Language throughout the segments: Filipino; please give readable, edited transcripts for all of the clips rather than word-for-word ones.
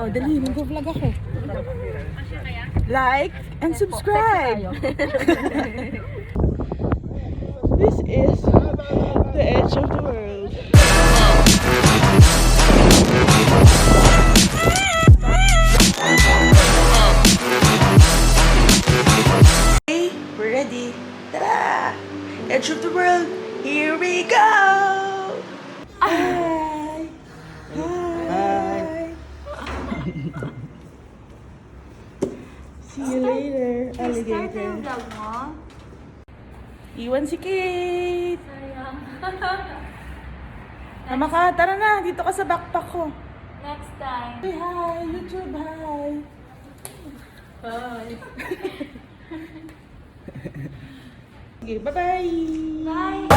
Oh, dali, mag-vlog ako. Like and subscribe. This is the edge of the world. Okay, we're ready. Ta-da! Edge of the world. Here we go. Hi. Hi. See you later, alligator. Iwan si Kate. Mama ka, tara na. Dito ka sa backpack ko. Next time. Say hi, YouTube, hi. Bye. Okay, bye-bye. Bye.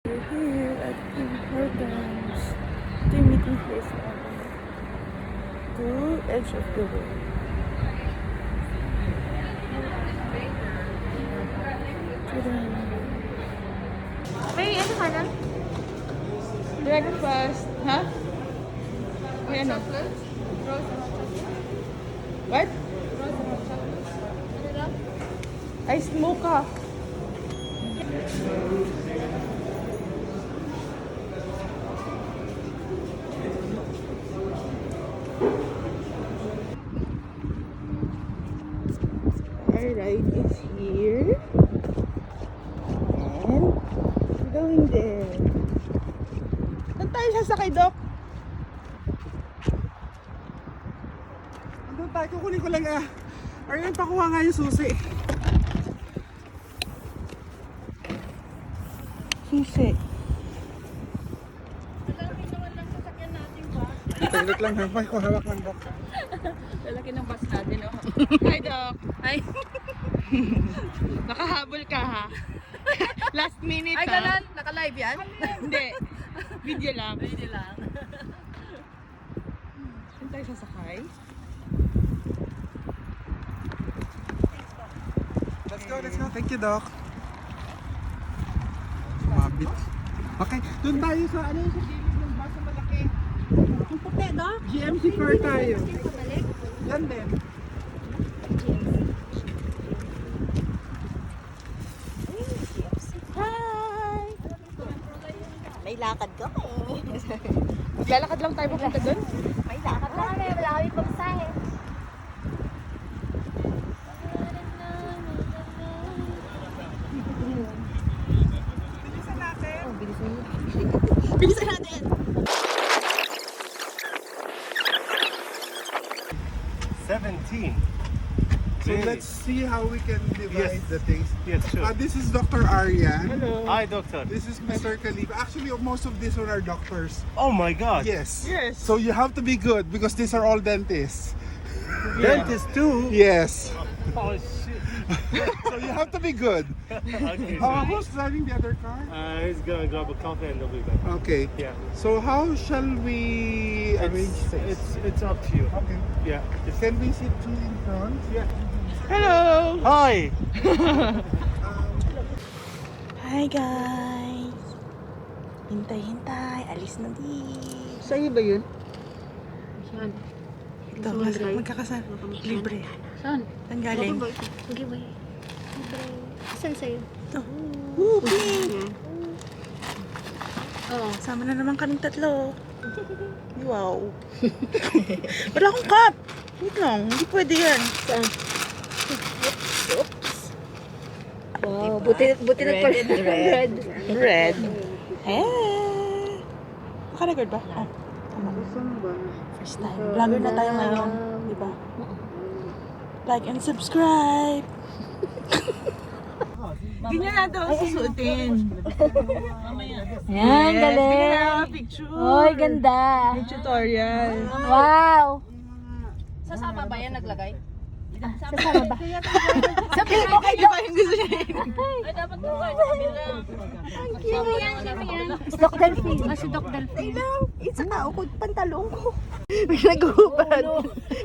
We're here at Importance. Ito yung meeting place namin. To edge of the world. May ano ka na? Breakfast. Ha? May ano? Chocolates? Rose and hot chocolate? What? Rose and hot chocolate? Ano lang? Iced mocha. Our ride is here. And we're going there. Saan tayo sasakay, Doc? Doon tayo, kukunin ko lang Aryan, pakuha nga yung susi. Susi. Malaki naman lang sasakyan natin ba? Taglit lang, hawak ko, hawak lang Doc. Lalaki ng bus natin, oh. Hi, Doc. Ay, Nakahabol ka, ha? Last minute, ay ha? ganun. Naka-live yan? Hindi. Video lang. Pwede lang. Saan tayo sasakay? Let's go. Thank you, Doc. Mabit. Okay, doon tayo sa ano yung sa gilid ng bus na malaki. Ang puti, no? GMC car tayo. Yan din. Hi! May lakad ka eh. Maglalakad lang tayo papunta doon? May lakad lang kami. Wala kami pagsahe. Bilisan natin! 17. So Really? let's see how we can divide Yes. the things. Yes, sure. This is Dr. Aryan. Hello! Hi, doctor. This is Mr. Khalif. Actually, most of these one are doctors. Oh my God. Yes. Yes. So you have to be good because these are all dentists. Dentist too. Yes. Oh shit. So you have to be good. Okay. Who's driving the other car? He's gonna grab a coffee and they'll be back. Okay. Yeah. So how shall we arrange this? It's up to you. Okay. Yeah. Can we sit two in front? Yeah. Hello! Hi. Hi, guys! Hintay-hintay. Alis na di. Sa'yo ba yun? Ito, magkakasal. Libre. Saan? Saan galing? Sige ba? Saan sa'yo? Ito. Whoopee! Oo. Sama na naman kaming tatlo. Wow. Wala akong cup. Wait lang. Hindi pwede yan. Saan? Wow, buti nagpala. Red. Red. Eh. Naka-record ba? Oh. Tama. First time. Vlogger na tayo ngayon. Diba? Like and subscribe. Ganyan natin ang susuotin. Yan, Yes, galing. ganyan ang picture. Oy, ganda. May tutorial. Wow. Sasama ba yan naglagay? Sasama ba? Sabi mo kayo. Ay, dapat doon kayo sa kabila. Si Doc Delphine. Si Doc Delphine. Isa ka ako, pantalong ko. May naghubad.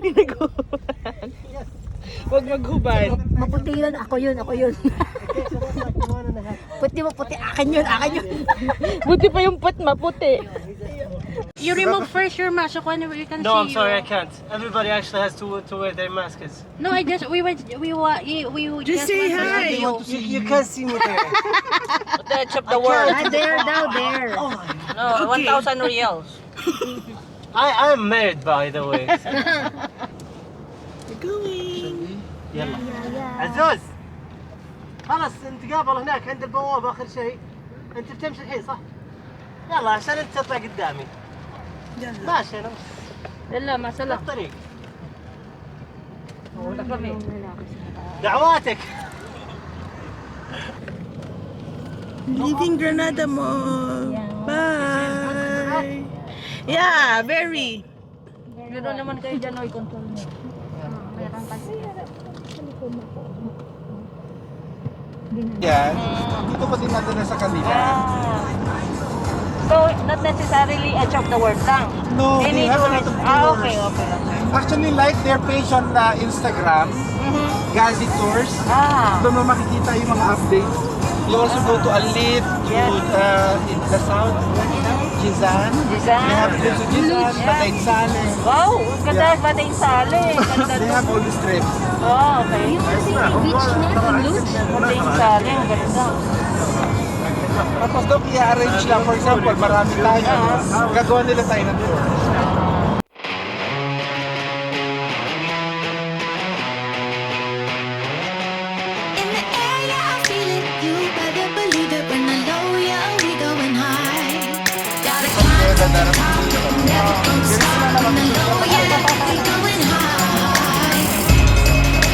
May naghubad. Huwag maghubad. Maputi yun. Ako yun. Puti mo puti. Akin yun. Buti pa yung put maputi. You remove first your mask so when we can No, see I'm sorry, I you. can't. Everybody actually has to wear their masks. No, I just we just say want to hi. see you. You can't see me there. The edge of the world. There, down there. No, 1,000 reals. I'm married, by the way. We're going. يلا عزوز خلاص نتقابل هناك عند البوابة آخر شيء. أنت بتمشي الحين صح؟ يلا عشان أنت تطلع قدامي. ماشي أنا Yalla, masala. الطريق. دعواتك. Leaving Granada Mall. Bye. Yeah, very. Meron naman kayo dyan, oy, control niyo. Meron kasi. Yan. Dito ko din natin sa kanila. So, not necessarily edge of the world lang. No, they have a lot of tours. Okay. Actually, like their page on Instagram, Gazi Tours. Doon mo makikita yung mga updates. You also go to Alif, to in the south, Jizan. They have trips to Jizan, Batayin Sale. Wow, ganda ba din sali? They have all these trips. Oh, okay. Beach na. Luge. Batayin sali, ang ganda. Tapos doon i-arrange lang, for example, marami tayo. Gagawa nila tayo ng tour. In the air, yeah, I feel it. You better believe it. When I low, yeah, we going high. Gotta climb to the top, never gonna stop. When I low, yeah, we going high.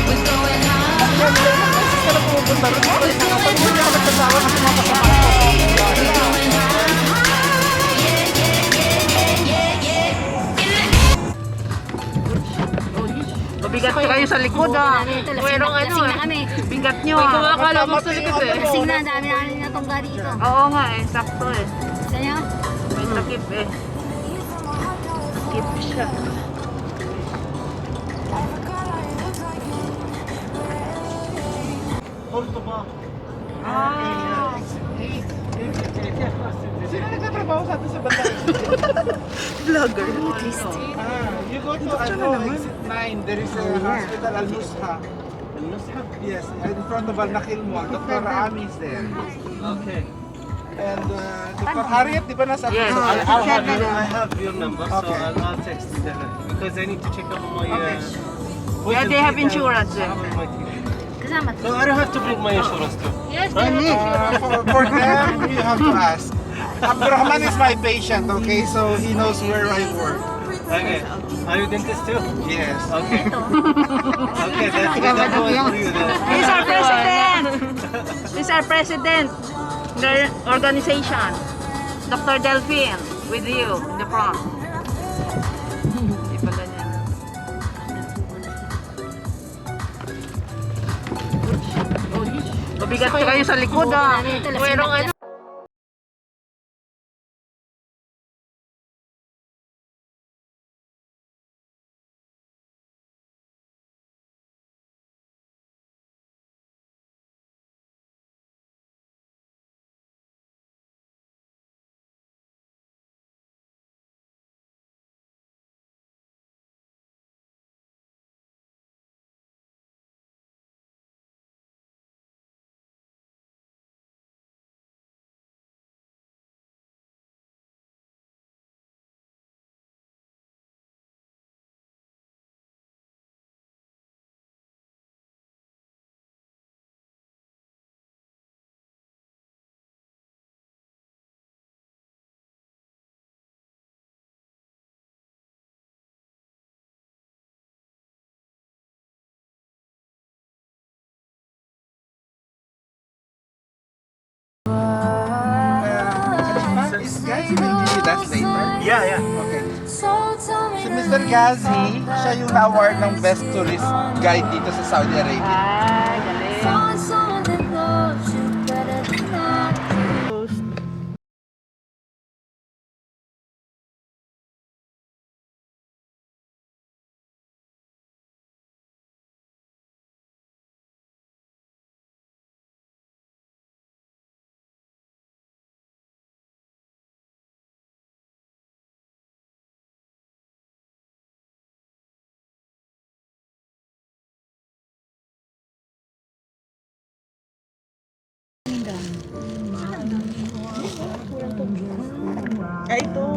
We going high. We going high. Yeah, yeah, yeah. Mabigat pa kayo sa likod ah. Merong ano Lasing na eh. kami. Bigat nyo ah. Kumakala mo sa likod eh. Lasing na. Dami namin natungga dito. Oo nga eh, sakto eh. Gusto niyo? May takip eh. Takip siya. Sino nagtatrabaho sa atin sa Batayin? Vlogger. You go to exit 9, there is a hospital, Al-Nusha. Yes, in front of Al-Nakil Mall. Dr. Ami is there. Okay. And Dr. Harriet, di ba nasa Yes. I have your number, so I'll text you them because I need to check up on my. Yeah, they have insurance eh. Kasama. No, I don't have to bring my insurance too. Yes, they have insurance. for them, you have to ask. Abdurrahman is my patient, okay? So he knows where I work. Okay. Are you dentist too? Yes. Okay. Okay, that's good. That's all for you then. He's our president. He's our president. The organization. Dr. Delphine with you in the front. Hindi pala niya. Mabigat pa kayo sa likod ah. Merong ano. Is guys, you will give me that later? Yeah, yeah. Okay. So tell me Mr. Ghazi, siya yung na-award ng Best Tourist Guide dito sa Saudi Arabia. Ay, galing. Ay, ito.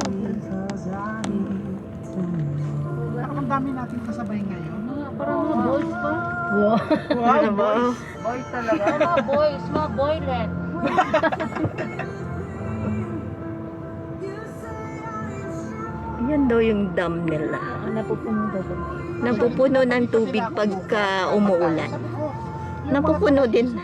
Ang dami natin kasabay ngayon. Parang mga boys pa. Wow. Boys talaga. Mga boys, mga boylet. Yan daw yung dam nila. Napupuno daw ba? Napupuno ng tubig pagka umuulan. Napupuno din.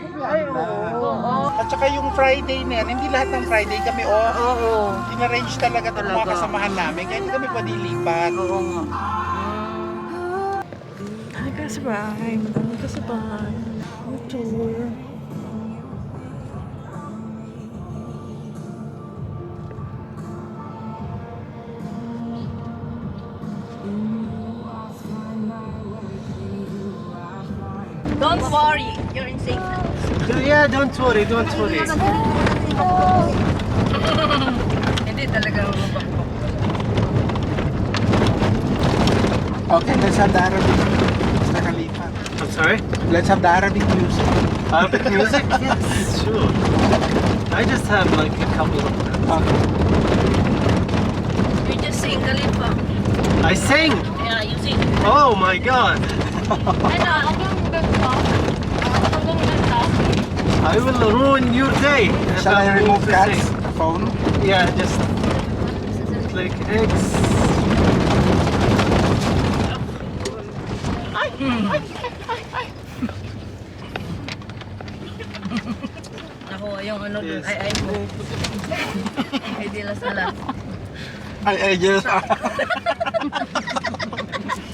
At saka yung Friday na yan, hindi lahat ng Friday kami off. Oo. In-arrange talaga itong mga Talaga. kasamahan namin, kaya hindi kami pwede lipat. Oo nga. Ay, kasabay. Madami kasabay. Ang tour. Don't worry, you're in safe now. Yeah, don't worry, don't worry. Hindi talaga Okay, let's have the Arabic, Mr. Khalifa. I'm sorry? Let's have the Arabic music. Arabic music? Yes, sure. I just have like a couple of them. Okay. You just sing Khalifa. I sing! Yeah, you sing. Oh my god! I will ruin your day. if Shall I remove to Kat's sing. phone? Yeah, just click X. Ako, yung ano dun, ay mo. Ay, di las na lang. Ay, yes.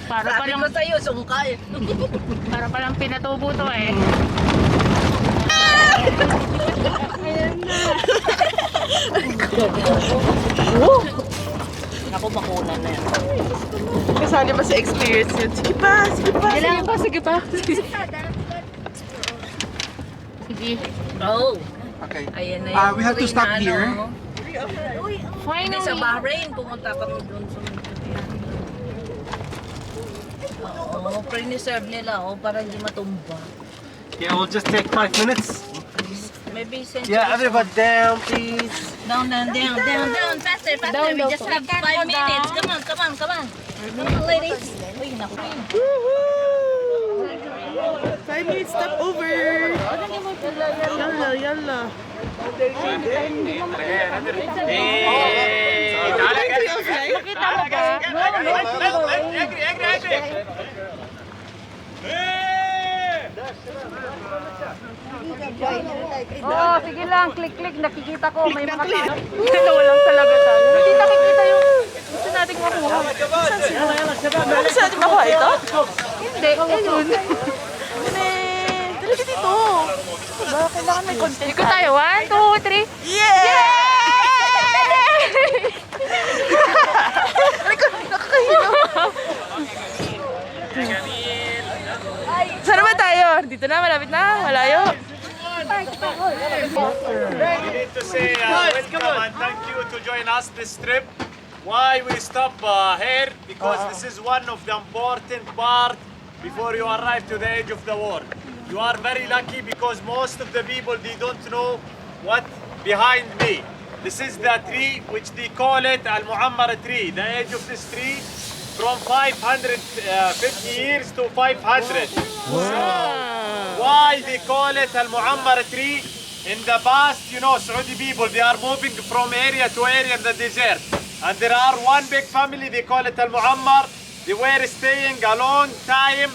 Para Sabi ko sa'yo, sungkay. para palang pinatubo to eh. Ako, makunan na yan. Kasali ba sa experience yun? Sige pa, sige pa. Sige pa. Sige. Oh, Okay. ayan na yung We have to stop train na, here. ano. Hindi sa Bahrain, pumunta kami doon sa Oo, pre-reserve nila, para hindi matumba. Yeah, we'll just take 5 minutes. Maybe send Yeah, everybody down, please. down, faster, we just have 5 minutes. Come on. Come on, ladies. Uy, naku. 5 minutes stop over. Yalla, yalla. Oh, sige lang, click. Nakikita ko, may mga tao. Dalawa lang talaga tayo. Hindi nakikita yung gusto nating makuha. Ano sa ating makuha ito? Hindi, ayun. Dali ka dito. Diba? Kailangan may content. Ikot tayo, 1, 2, 3. Yeah! Nakakahilo. Saan naman tayo? Dito na, malapit na, malayo. We need to say welcome and thank you to join us this trip. Why we stop here? Because this is one of the important part before you arrive to the edge of the world. You are very lucky because most of the people they don't know what behind me. This is the tree which they call it Al Muammar tree. The age of this tree from 550 years to 500. Why they call it Al Muammar tree? In the past, you know, Saudi people, they are moving from area to area in the desert. And there are one big family, they call it Al Muammar. They were staying a long time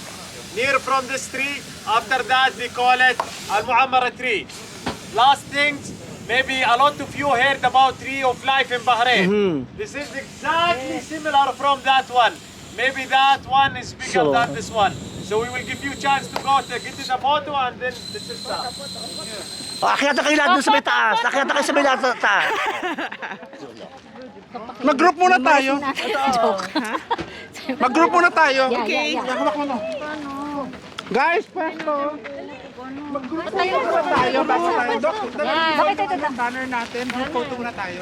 near from this tree. After that, they call it Al Muammar tree. Last thing, maybe a lot of you heard about Tree of Life in Bahrain. This is exactly similar from that one. maybe that one is bigger than this one. So we will give you chance to go to get in the photo and then this is that. Akyat na kayo lahat dun sa may taas. Akyat na kayo sa may taas. Mag-group muna tayo. Mag-group muna tayo. Okay. Hawak mo na. Guys, pwesto. Mag-group muna tayo bago tayo. Dok, dali yung banner natin. Group photo muna tayo.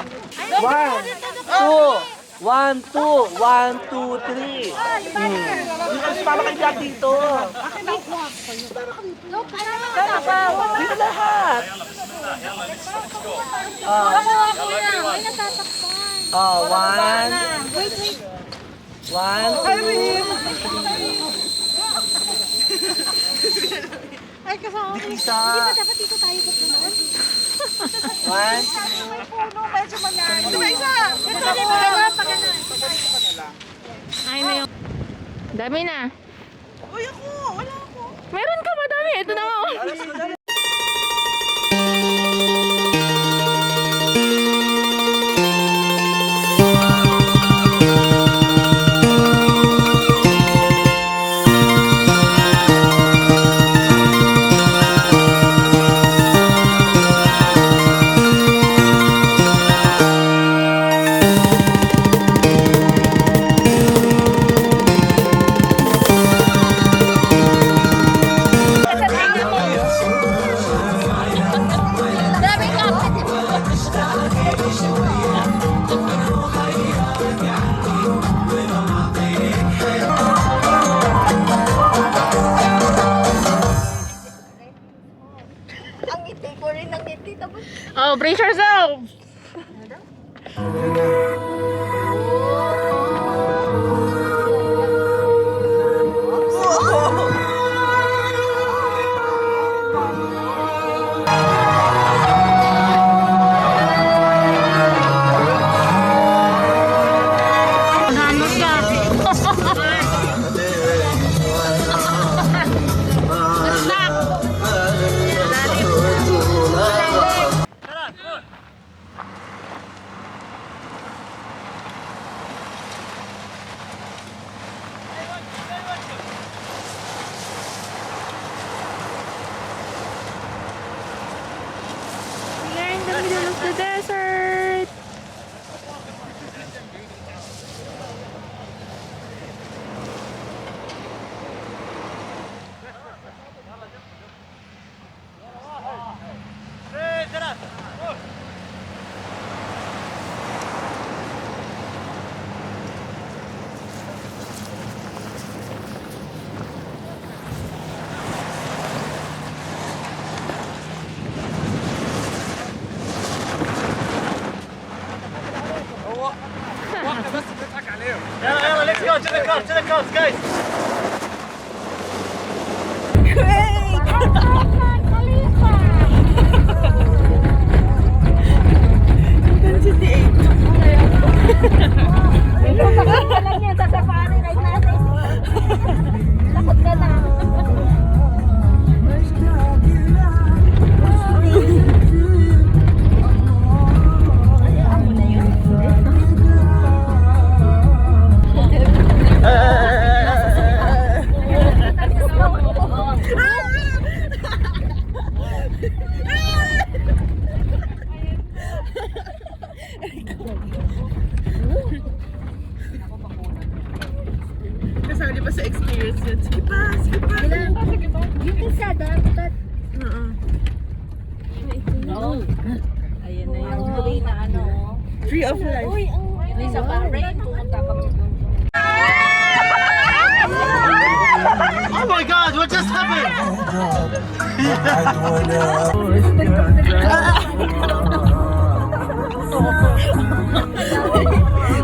1, 2, 1, 2, 3. Hindi kasi mama kayo dyan dito. Dito lahat. Oh, 1. Wait. 1. Ay, kasama. Isa. Dapat dito tayo pupunod. 1. May puno, medyo malayo. Ito ba isa? Ay na yung... Dami na. Uy, ako. Wala ako. Meron ka madami. Ito na nga. Ang ngiti ko rin, ang ngiti. Tapos, Oh, brace yourself. We are in the middle of the desert. يلا let's go to the coast guys. kasali pa sa experience yun. Sige pa, sige pa. Yung isa dapat. Ayan na yung free na ano. Tree of life. Yung isa pa, rain, pumunta kami doon. Oh my god, what just happened?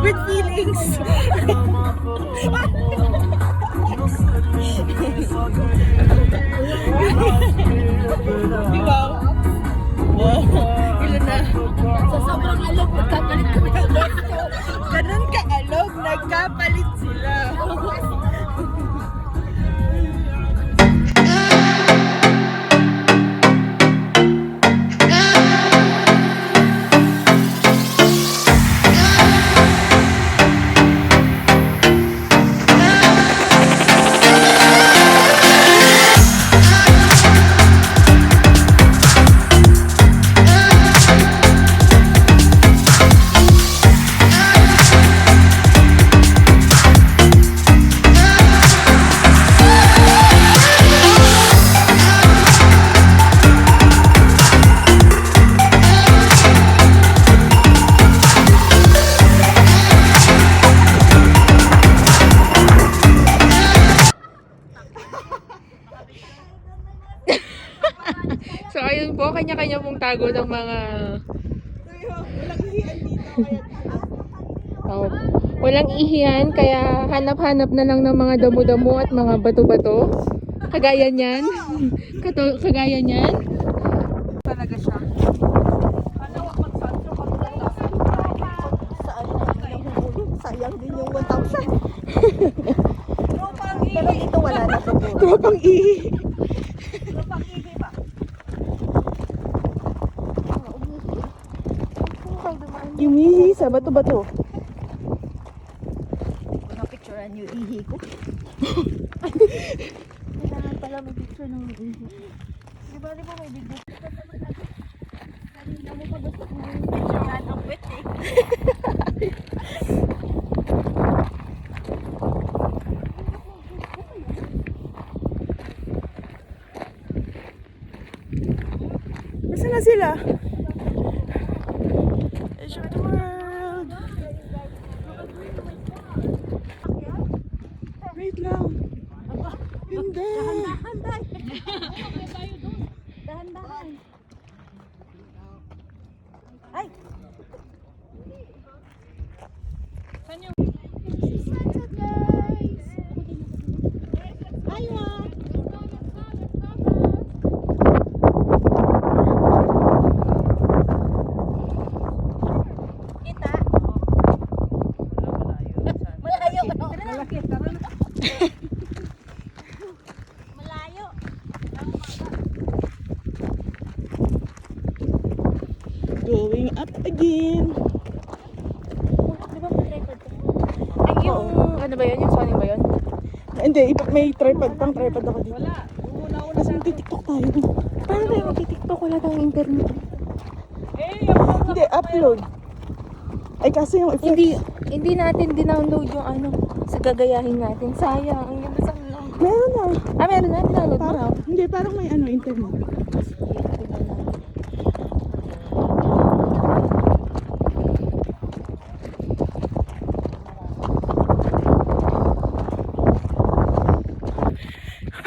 With feelings. Wow. Ilan na? Sa sobrang alog, magkakalit kami ng gusto. Ganun ka-alog, nagkapalit sila. kanya-kanya pong tago ng mga... Oh, walang ihian, kaya hanap-hanap na lang ng mga damo-damo at mga bato-bato. Kagaya niyan. Kagaya niyan. Talaga siya. Sayang din yung 1,000. Pero dito wala na siguro. Tropang ihi. Yumihi sa bato-bato. Picturean yung ihi ko. Kailangan pala may picture ng ihi. Di ba may video? Kanina mo pa gusto mo yung picturean ang wet eh. Nasaan na sila? Edge of the world. Wait lang. Ganda. Dahan-dahan. Ay! Going up again. Ay, yung ano ba yun? Yung Sony ba yun? Hindi, may tripod ako dito. Kasi magti-tiktok tayo. Paano tayo mag-tiktok? Wala tayong internet. Hindi, upload. Ay, kasi yung effects. Hindi natin dinownload yung ano sa gagayahin natin. Sayang. Ang ganda sa Meron na. Ah, meron na? Dinownload mo? Hindi, parang may internet.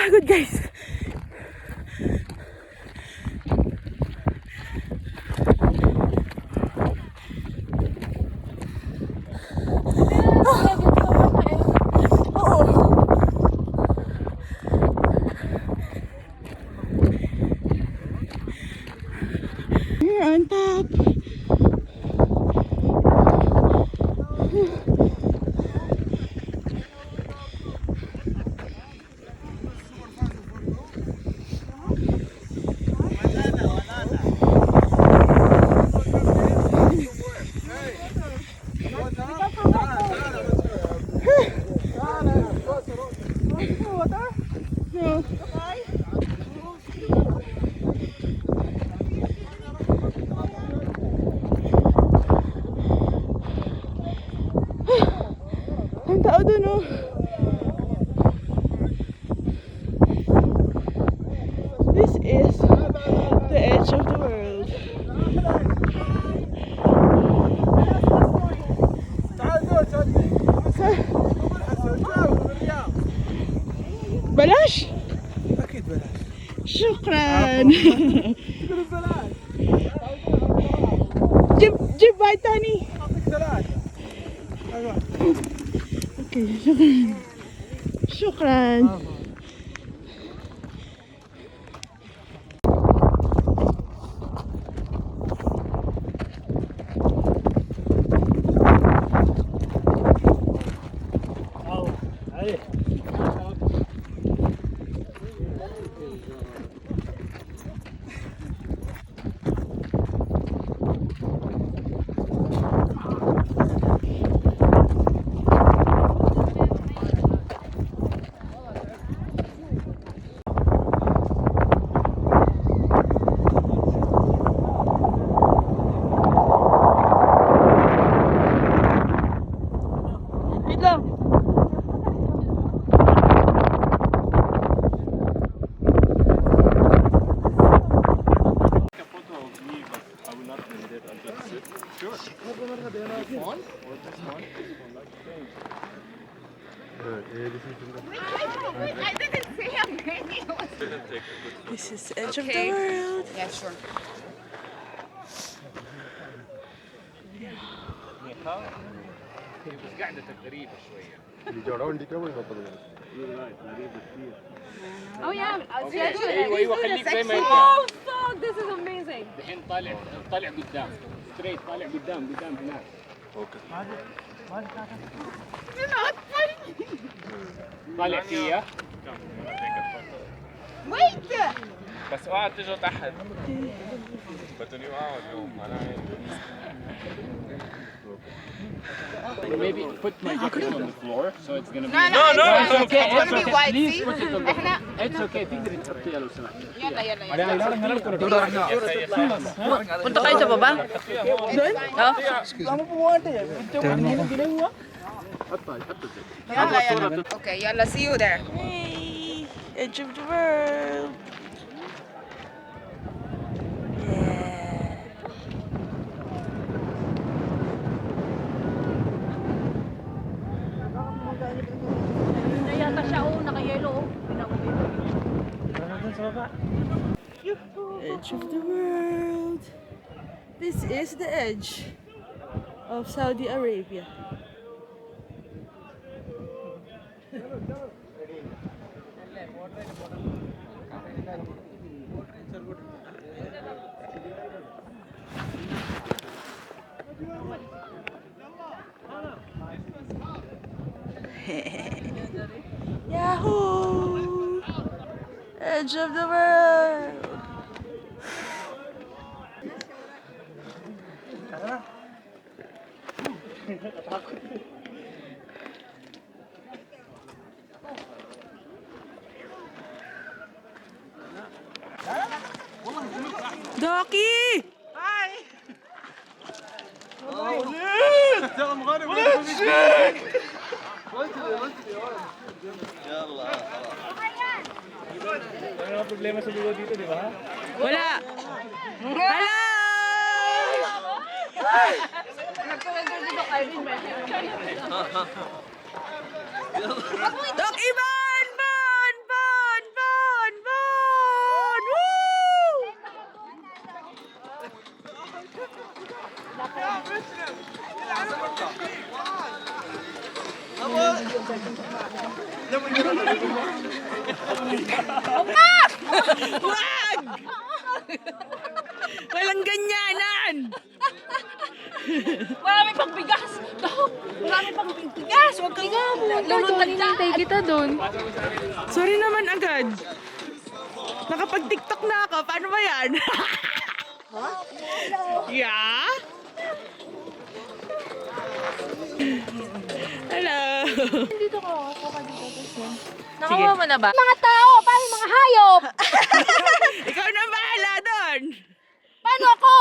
Pagod guys. We're on top. No. Ang tao dun, oh. This is the edge of the world. بلاش؟ أكيد بلاش. شكرا. جيب واحد تاني. اوكي شكرا. This is edge of the world. Yeah, sure. Oh yeah, ايوه خليك زي ما انت. Oh fuck, this is amazing. الحين طالع قدام. ستريت طالع قدام هناك. طالع فيها. بس اوعى تجوا تحت. بدهم يوقعوا اليوم Maybe put my jacket on the floor so it's gonna be. No, it's okay. It's gonna be white. Please put it on the floor. It's okay. تقدري تحطيها لو سمحت. Punta kayo sa baba? Okay, yalla, see you there. Hey, edge of the world. Yeah. Nayata siya, naka-yellow. Edge of the world. This is the edge of Saudi Arabia. Yahoo! Edge of the world. Doki! problema sa dulo dito, di ba? Wala! Hello! Dok Ivan! Bon! Woo! Wag! Walang ganyanan! Marami pang bigas! Dok! Marami pang bigas! Huwag kang Lulutang kita doon. Sorry naman agad. Nakapag-TikTok na ako. Paano ba yan? Yeah? Hello. Dito ka, ako ka dito. Nakakuha mo na ba? mga tao! Paano mga hayop? Ikaw na bahala doon. Paano ako?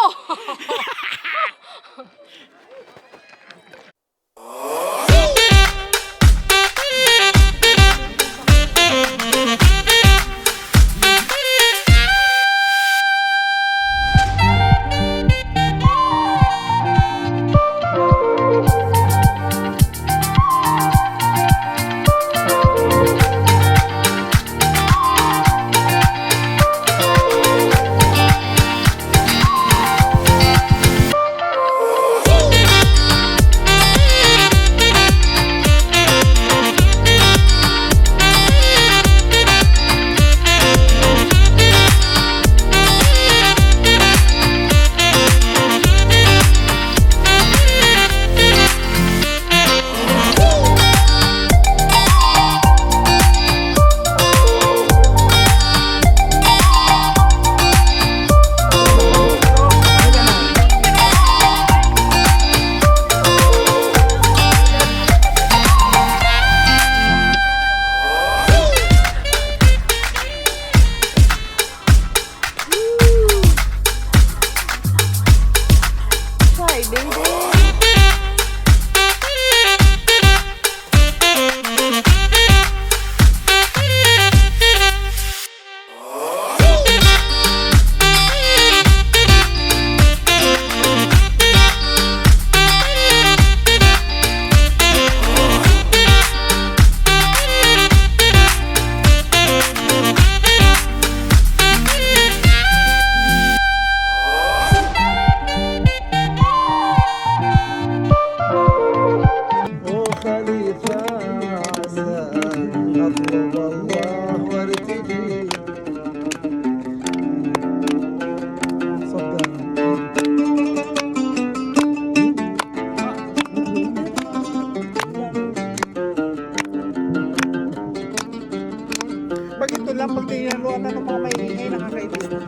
lang pag tinaluan na ng mga maingay, nakakainis na.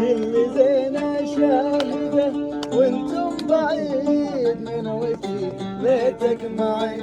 اللي زينة شاهدة وانتم بعيد من وجهي ليتك معي